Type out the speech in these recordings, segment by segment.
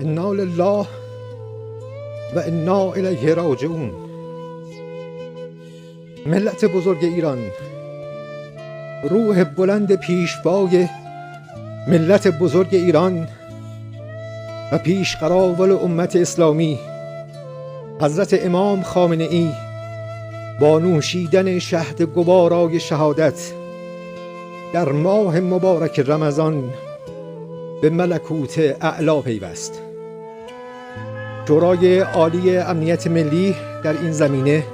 انا لله و انا الیه راجعون. ملت بزرگ ایران، روح بلند پیشوای ملت بزرگ ایران و پیشقراول امت اسلامی حضرت امام خامنه ای با نوشیدن شهد گوارای شهادت در ماه مبارک رمضان به ملکوت اعلی پیوست. شورای عالی امنیت ملی در این زمینه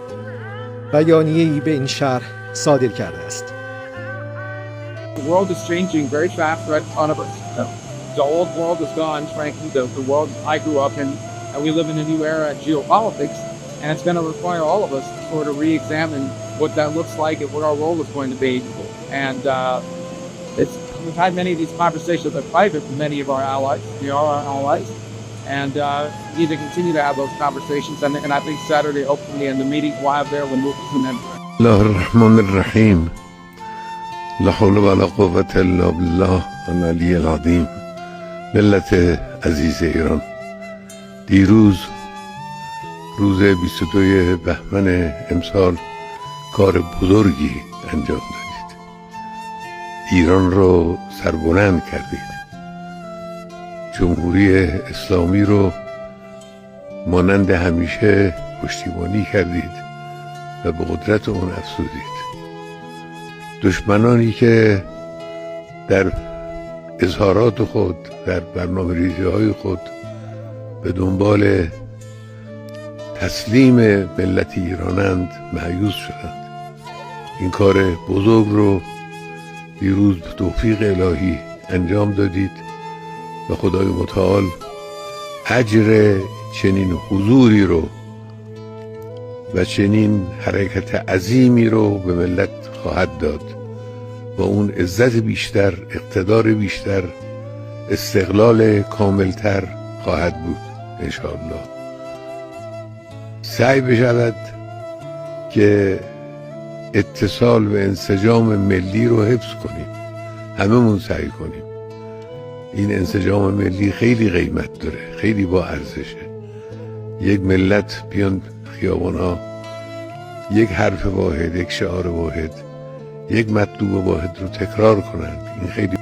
بیانیه‌ای به این شهر صادر کرده است. The world is changing very fast right in front of us. The old world is gone, frankly, the world I grew up in, and we live in a new era in geopolitics, and it's going to require all of us to sort of re-examine what that looks like and what our role is going to be. And we've had many of these conversations in private with many of our allies. We are our allies, and we need to continue to have those conversations. And I think Saturday, hopefully, in the meeting we'll have there when we'll commence. الله الرحمن الرحیم. لا حول ولا قوة الا بالله العلی العظیم. ملت عزیز ایران، دیروز روز 22 بهمن امسال کار بزرگی انجام دادید. ایران رو سربلند کردید. جمهوری اسلامی رو مانند همیشه پشتیبانی کردید و به قدرت اون افزودید. دشمنانی که در اظهارات خود، در برنامه‌ریزی‌های خود به دنبال تسلیم ملت ایرانند مایوس شدند. این کار بزرگ رو دیروز به توفیق الهی انجام دادید و خدای متعال اجر چنین حضوری رو و چنین حرکت عظیمی رو به ملت خواهد داد و اون عزت بیشتر، اقتدار بیشتر، استقلال کاملتر خواهد بود انشاءالله. سعی بشود که اتصال و انسجام ملی رو حفظ کنیم، هممون سعی کنیم. این انسجام ملی خیلی قیمت داره، خیلی با ارزشه. یک ملت بیان خیابان ها یک حرف واحد، یک شعار واحد، یک مطلوب واحد رو تکرار کنند. این خیلی